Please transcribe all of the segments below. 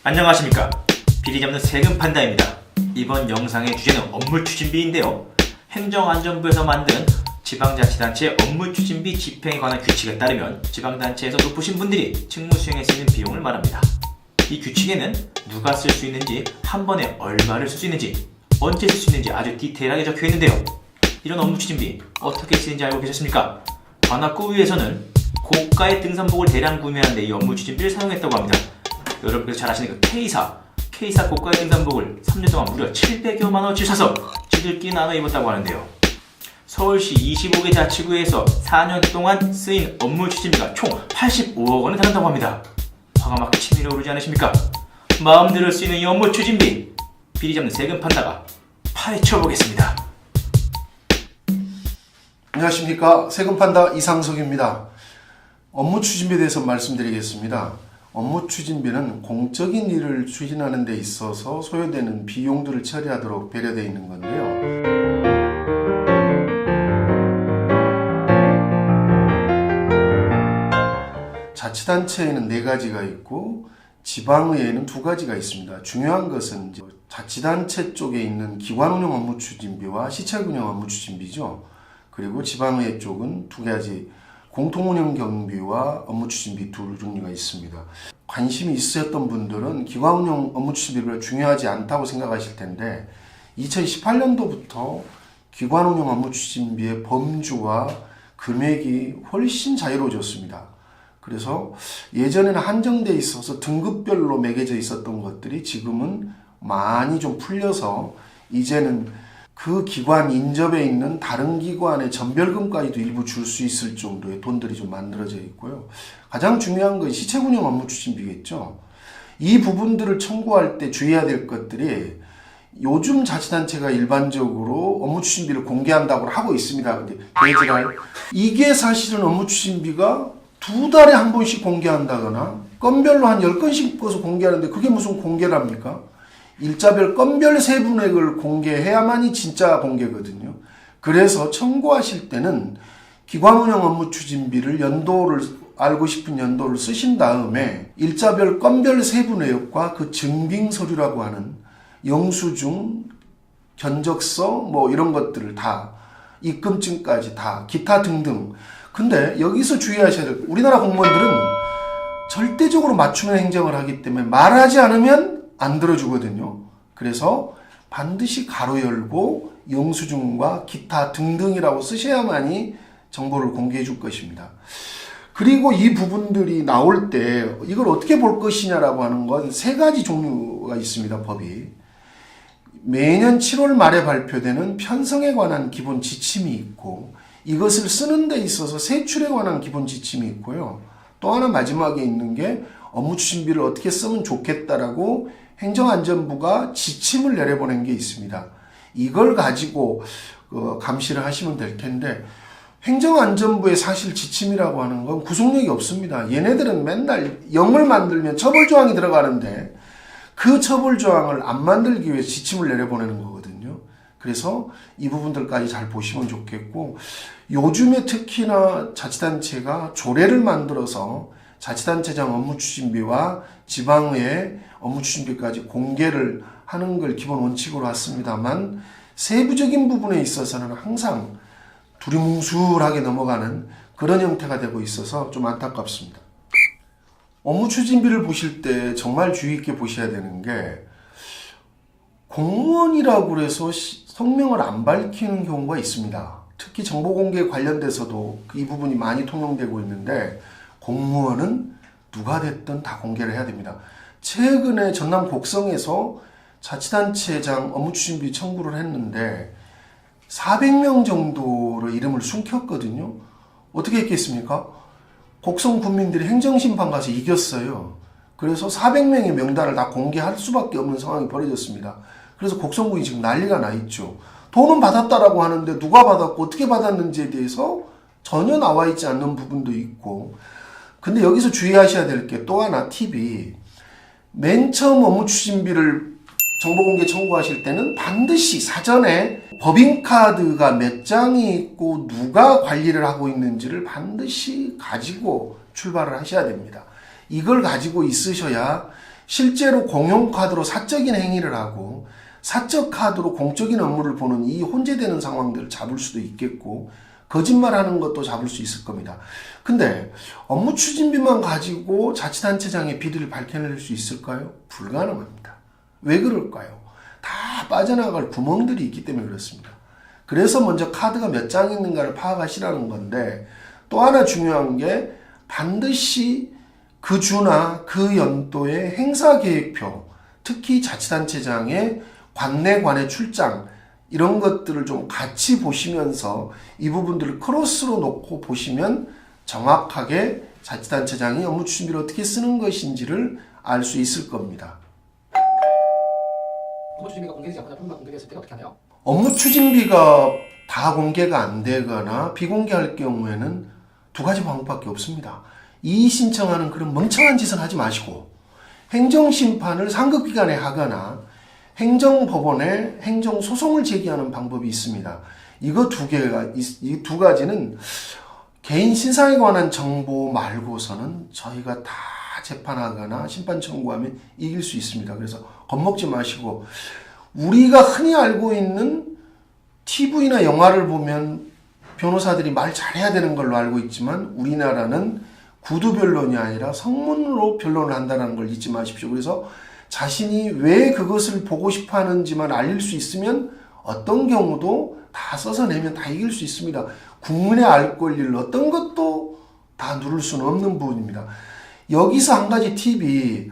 안녕하십니까. 비리 잡는 세금 판다입니다. 이번 영상의 주제는 업무추진비인데요. 행정안전부에서 만든 지방자치단체 업무추진비 집행에 관한 규칙에 따르면 지방단체에서 높으신 분들이 직무 수행에 쓰는 비용을 말합니다. 이 규칙에는 누가 쓸 수 있는지, 한 번에 얼마를 쓸 수 있는지, 언제 쓸 수 있는지 아주 디테일하게 적혀 있는데요. 이런 업무추진비 어떻게 쓰는지 알고 계셨습니까? 관악구의회에서는 고가의 등산복을 대량 구매하는데 이 업무추진비를 사용했다고 합니다. 여러분께서 잘 아시는 그 K사 고가의 등산복을 3년 동안 무려 700여만 원어치 사서 지들끼리 나눠 입었다고 하는데요. 서울시 25개 자치구에서 4년 동안 쓰인 업무 추진비가 총 85억 원에 달한다고 합니다. 화가 막 치밀어 오르지 않으십니까? 마음대로 쓰이는 이 업무 추진비, 비리 잡는 세금 판다가 파헤쳐 보겠습니다. 안녕하십니까. 세금 판다 이상석입니다. 업무 추진비에 대해서 말씀드리겠습니다. 업무 추진비는 공적인 일을 추진하는 데 있어서 소요되는 비용들을 처리하도록 배려되어 있는 건데요. 자치단체에는 4가지가 있고 지방의회에는 2가지가 있습니다. 중요한 것은 이제 자치단체 쪽에 있는 기관운영 업무 추진비와 시찰운영 업무 추진비죠. 그리고 지방의회 쪽은 2가지 공통운영 경비와 업무 추진비 2종류가 있습니다. 관심이 있으셨던 분들은 기관운영 업무 추진비가 중요하지 않다고 생각하실 텐데 2018년도부터 기관운영 업무 추진비의 범주와 금액이 훨씬 자유로워졌습니다. 그래서 예전에는 한정되어 있어서 등급별로 매겨져 있었던 것들이 지금은 많이 좀 풀려서 이제는 그 기관 인접에 있는 다른 기관의 전별금까지도 일부 줄 수 있을 정도의 돈들이 좀 만들어져 있고요. 가장 중요한 건 시책운영 업무 추진비겠죠. 이 부분들을 청구할 때 주의해야 될 것들이 요즘 자치단체가 일반적으로 업무 추진비를 공개한다고 하고 있습니다. 근데 이게 사실은 업무 추진비가 2달에 한 번씩 공개한다거나 건별로 한 10건씩 꺼서 공개하는데 그게 무슨 공개랍니까? 일자별 건별 세분액을 공개해야만이 진짜 공개거든요. 그래서 청구하실 때는 기관운영 업무 추진비를 알고 싶은 연도를 쓰신 다음에 일자별 건별 세분액과 그 증빙 서류라고 하는 영수증, 견적서 이런 것들을 다 입금증까지 다 기타 등등. 근데 여기서 주의하셔야 될 우리나라 공무원들은 절대적으로 맞춤형 행정을 하기 때문에 말하지 않으면 안 들어주거든요. 그래서 반드시 가로 열고 영수증과 기타 등등이라고 쓰셔야만이 정보를 공개해 줄 것입니다. 그리고 이 부분들이 나올 때 이걸 어떻게 볼 것이냐라고 하는 건 3가지 종류가 있습니다. 법이. 매년 7월 말에 발표되는 편성에 관한 기본 지침이 있고 이것을 쓰는 데 있어서 세출에 관한 기본 지침이 있고요. 또 하나 마지막에 있는 게 업무 추진비를 어떻게 쓰면 좋겠다라고 행정안전부가 지침을 내려보낸 게 있습니다. 이걸 가지고 감시를 하시면 될 텐데 행정안전부의 사실 지침이라고 하는 건 구속력이 없습니다. 얘네들은 맨날 0을 만들면 처벌조항이 들어가는데 그 처벌조항을 안 만들기 위해 지침을 내려보내는 거거든요. 그래서 이 부분들까지 잘 보시면 좋겠고 요즘에 특히나 자치단체가 조례를 만들어서 자치단체장 업무추진비와 지방의회 업무추진비까지 공개를 하는 걸 기본 원칙으로 왔습니다만 세부적인 부분에 있어서는 항상 두리뭉술하게 넘어가는 그런 형태가 되고 있어서 좀 안타깝습니다. 업무추진비를 보실 때 정말 주의 있게 보셔야 되는 게 공무원이라고 해서 성명을 안 밝히는 경우가 있습니다. 특히 정보공개 관련돼서도 이 부분이 많이 통용되고 있는데 공무원은 누가 됐든 다 공개를 해야 됩니다. 최근에 전남 곡성에서 자치단체장 업무추진비 청구를 했는데 400명 정도로 이름을 숨겼거든요. 어떻게 했겠습니까? 곡성 군민들이 행정심판 가서 이겼어요. 그래서 400명의 명단을 다 공개할 수밖에 없는 상황이 벌어졌습니다. 그래서 곡성군이 지금 난리가 나 있죠. 돈은 받았다라고 하는데 누가 받았고 어떻게 받았는지에 대해서 전혀 나와 있지 않는 부분도 있고 근데 여기서 주의하셔야 될 게 또 하나 팁이 맨 처음 업무추진비를 정보공개 청구하실 때는 반드시 사전에 법인카드가 몇 장이 있고 누가 관리를 하고 있는지를 반드시 가지고 출발을 하셔야 됩니다. 이걸 가지고 있으셔야 실제로 공용카드로 사적인 행위를 하고 사적 카드로 공적인 업무를 보는 이 혼재되는 상황들을 잡을 수도 있겠고 거짓말하는 것도 잡을 수 있을 겁니다. 근데 업무 추진비만 가지고 자치단체장의 비리를 밝혀낼 수 있을까요? 불가능합니다. 왜 그럴까요? 다 빠져나갈 구멍들이 있기 때문에 그렇습니다. 그래서 먼저 카드가 몇 장 있는가를 파악하시라는 건데 또 하나 중요한 게 반드시 그 주나 그 연도의 행사계획표, 특히 자치단체장의 관내 출장 이런 것들을 좀 같이 보시면서 이 부분들을 크로스로 놓고 보시면 정확하게 자치단체장이 업무 추진비를 어떻게 쓰는 것인지를 알 수 있을 겁니다. 업무 추진비가 공개되지 않거나 부분만 공개됐을 때는 어떻게 하나요? 업무 추진비가 다 공개가 안 되거나 비공개할 경우에는 두 가지 방법밖에 없습니다. 이의 신청하는 그런 멍청한 짓은 하지 마시고 행정심판을 상급기관에 하거나 행정법원에 행정소송을 제기하는 방법이 있습니다. 이 두 가지는 개인 신상에 관한 정보 말고서는 저희가 다 재판하거나 심판 청구하면 이길 수 있습니다. 그래서 겁먹지 마시고 우리가 흔히 알고 있는 TV나 영화를 보면 변호사들이 말 잘해야 되는 걸로 알고 있지만 우리나라는 구두 변론이 아니라 성문으로 변론을 한다는 걸 잊지 마십시오. 그래서 자신이 왜 그것을 보고 싶어 하는지만 알릴 수 있으면 어떤 경우도 다 써서 내면 다 이길 수 있습니다. 국민의 알 권리를 어떤 것도 다 누를 수는 없는 부분입니다. 여기서 한 가지 팁이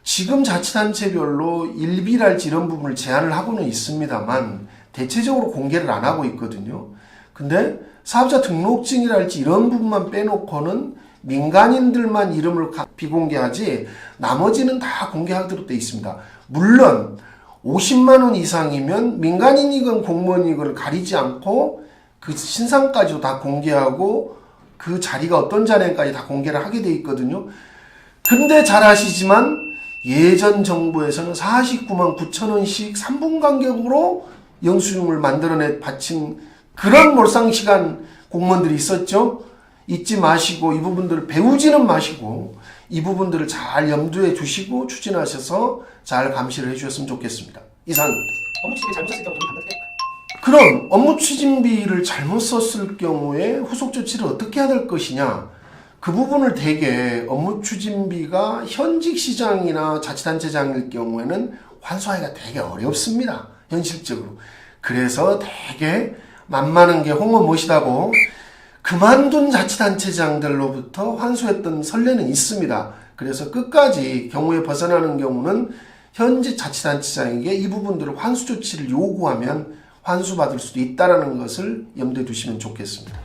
지금 자치단체별로 일비랄지 이런 부분을 제한을 하고는 있습니다만 대체적으로 공개를 안 하고 있거든요. 근데 사업자 등록증이랄지 이런 부분만 빼놓고는 민간인들만 이름을 비공개하지 나머지는 다 공개하도록 되어 있습니다. 물론 50만 원 이상이면 민간인이건 공무원이건 가리지 않고 그 신상까지도 다 공개하고 그 자리가 어떤 자리인까지 다 공개를 하게 되어 있거든요. 근데 잘 아시지만 예전 정부에서는 49만 9천 원씩 3분 간격으로 영수증을 만들어내 바친 그런 몰상시간 공무원들이 있었죠. 잊지 마시고 이 부분들을 배우지는 마시고 이 부분들을 잘 염두에 두시고 추진하셔서 잘 감시를 해주셨으면 좋겠습니다. 이상입니다. 업무 추진비 잘못 썼을 경우 돈이 반납돼? 그럼 업무 추진비를 잘못 썼을 경우에 후속 조치를 어떻게 해야 될 것이냐? 그 부분을 대개 업무 추진비가 현직 시장이나 자치단체장일 경우에는 환수하기가 되게 어렵습니다. 현실적으로. 그래서 되게 만만한 게 홍어 못이다고 그만둔 자치단체장들로부터 환수했던 선례는 있습니다. 그래서 끝까지 경우에 벗어나는 경우는 현직 자치단체장에게 이 부분들을 환수 조치를 요구하면 환수받을 수도 있다는 것을 염두에 두시면 좋겠습니다.